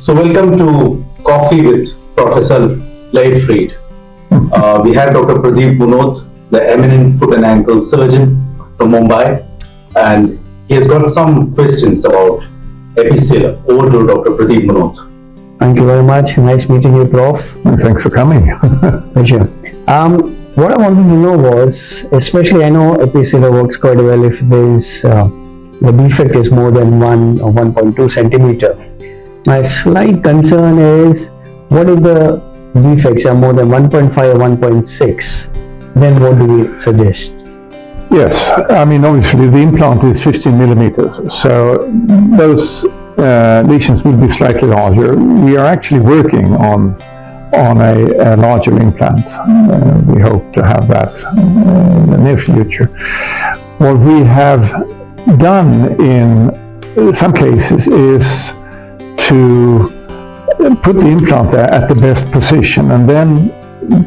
So welcome to Coffee with Professor Leif. We have Dr. Pradeep Moonot, the eminent foot and ankle surgeon from Mumbai, and he has got some questions about 𝗱𝗍𝗃. Over to Dr. Pradeep Moonot. Thank you very much. Nice meeting you, Prof. Thanks for coming. Pleasure. What I wanted to know was, especially I know 𝗱𝗍𝗃 works quite well if there's the defect is more than 1 or 1.2 centimeter. My slight concern is, what if the defects are more than 1.5 or 1.6? Then what do we suggest? Yes, I mean, obviously the implant is 15 millimeters, so those lesions will be slightly larger. We are actually working on a larger implant. We hope to have that in the near future. What we have done in some cases is to put the implant there at the best position, and then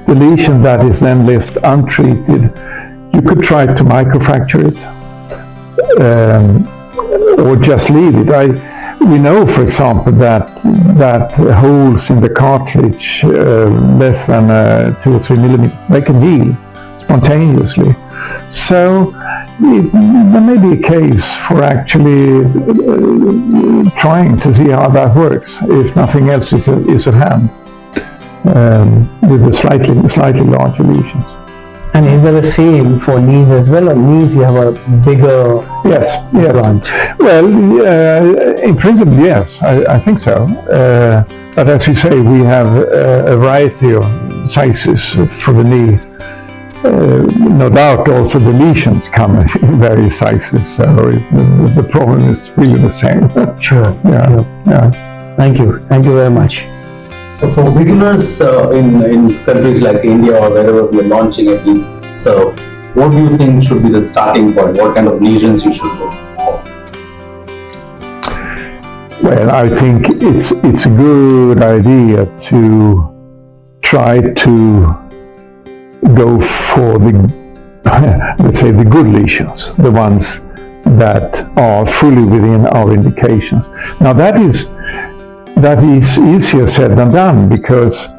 the lesion that is then left untreated, you could try to microfracture it or just leave it. We know, for example, that holes in the cartilage less than 2 or 3 millimeters, they can heal spontaneously. So there may be a case for actually trying to see how that works, if nothing else is at hand, with the slightly larger lesions. And is there the same for knees as well? Or knees you have a bigger branch? Well, in principle, yes, I think so. But as you say, we have a variety of sizes for the knee. No doubt also the lesions come in various sizes, so the problem is really the same. Sure. Yeah. Thank you very much. So for beginners in countries like India or wherever we are launching 𝗱𝗍𝗃, what do you think should be the starting point? What kind of lesions you should go for? Well, I think it's a good idea to try to go for the, let's say, the good lesions, the ones that are fully within our indications. Now that is easier said than done, because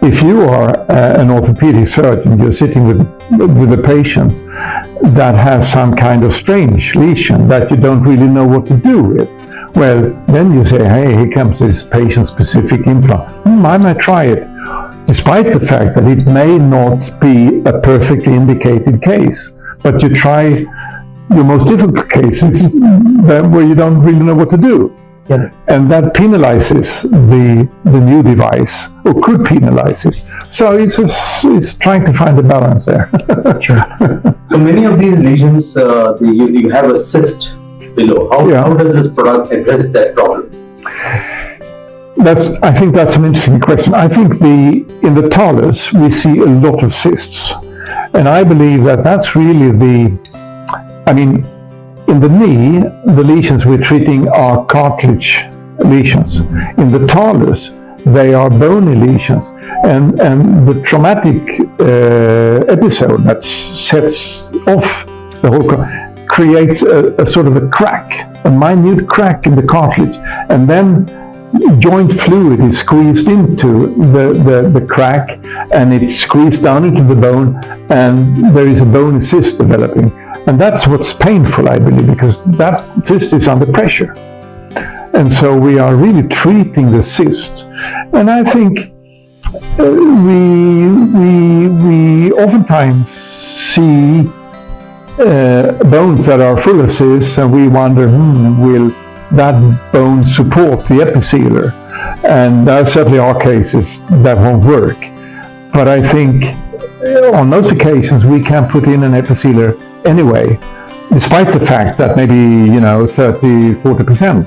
if you are an orthopedic surgeon, you're sitting with a patient that has some kind of strange lesion that you don't really know what to do with. Well, then you say, hey, here comes this patient-specific implant. I might try it, despite the fact that it may not be a perfectly indicated case. But you try your most difficult cases where you don't really know what to do. Yeah. And that penalizes the new device, or could penalize it. So it's trying to find a balance there. Sure. So many of these lesions, you have a cyst below. How does this product address that problem? I think that's an interesting question. I think in the talus we see a lot of cysts, and I believe that's really in the knee, the lesions we're treating are cartilage lesions. In the talus, they are bony lesions, and the traumatic episode that sets off the whole creates a sort of a crack, a minute crack in the cartilage, and then joint fluid is squeezed into the crack, and it's squeezed down into the bone, and there is a bony cyst developing. And that's what's painful, I believe, because that cyst is under pressure. And so we are really treating the cyst. And I think we oftentimes see bones that are full of cysts, and we wonder, will that bone support the epithelium? And there certainly are cases that won't work. But I think on most occasions we can put in an epithelium anyway, despite the fact that maybe 30-40%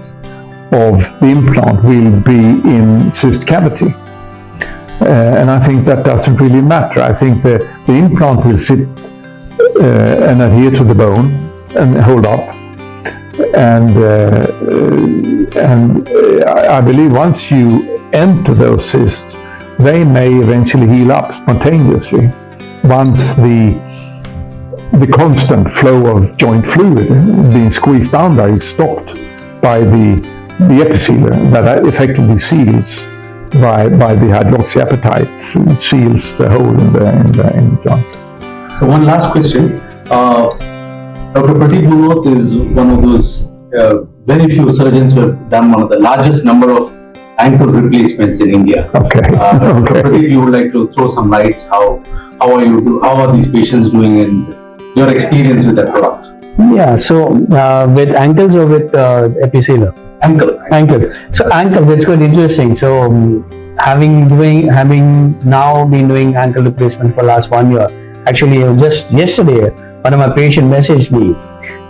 of the implant will be in cyst cavity. And I think that doesn't really matter. I think the implant will sit and adhere to the bone and hold up. And I believe once you enter those cysts, they may eventually heal up spontaneously once the constant flow of joint fluid being squeezed down there is stopped by the the epithelium that effectively seals by the 𝗕𝗺𝗁𝗃 seals the hole in the joint. So one last question. Dr. Pradeep Moonot is one of those very few surgeons who have done one of the largest number of ankle replacements in India. Okay. Dr. Pradeep, you would like to throw some light. How are these patients doing and your experience with that product? Yeah, so with ankles or with epicella? Ankle. So ankle, that's quite interesting. So having now been doing ankle replacement for last 1 year, actually just yesterday, one of my patients messaged me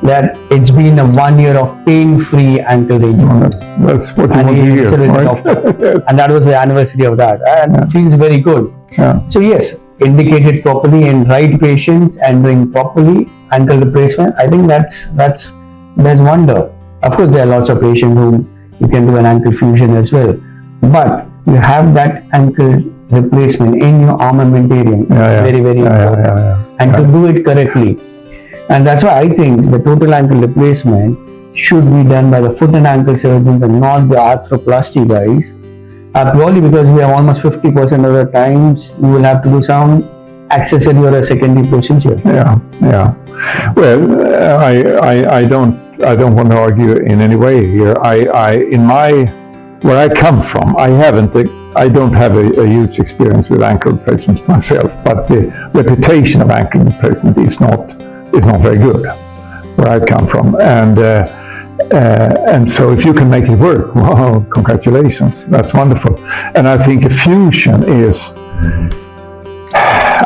that it's been a 1 year of pain-free ankle regimen. That's what you want to hear, right? And that was the anniversary of that, and it feels very good. Yeah. So yes, indicated properly in right patients and doing properly ankle replacement, I think that's wonder. Of course, there are lots of patients whom you can do an ankle fusion as well, but you have that ankle replacement in your armamentarium. It's very, very important. And to do it correctly. And that's why I think the total ankle replacement should be done by the foot and ankle surgeons and not the arthroplasty guys. Purely because we have almost 50% of the times you will have to do some accessory or a secondary procedure. Yeah. Well, I don't want to argue in any way here. Where I come from, I don't have a huge experience with ankle replacements myself, but the reputation of ankle replacement is not very good where I come from, and so if you can make it work, wow, congratulations, that's wonderful. And I think a fusion is,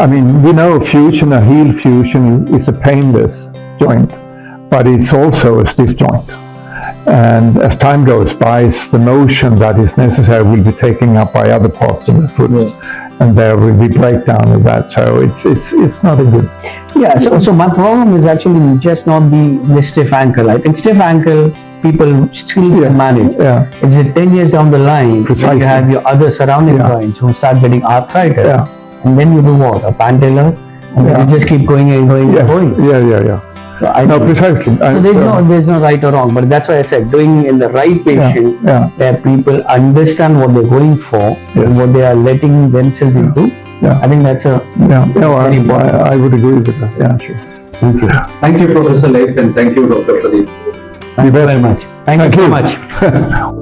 we know fusion, a heel fusion is a painless joint, but it's also a stiff joint. And as time goes by, the motion that is necessary will be taken up by other parts of the foot, and there will be breakdown of that. So it's not a good. Yeah. So my problem is actually just not the stiff ankle. I think stiff ankle people still can manage. Yeah. It's 10 years down the line. Precisely. You have your other surrounding joints who start getting arthritis, and then you do what? A pantella, and then you just keep going and going and going. Yeah. So precisely. So there's no right or wrong, but that's why I said doing in the right patient, where people understand what they're going for and what they are letting themselves into. I think that's very important. I would agree with that. Yeah, sure. Thank you. Thank you, Professor Leif, and thank you, Dr. Pradeep. Thank you very much. Thank you so much.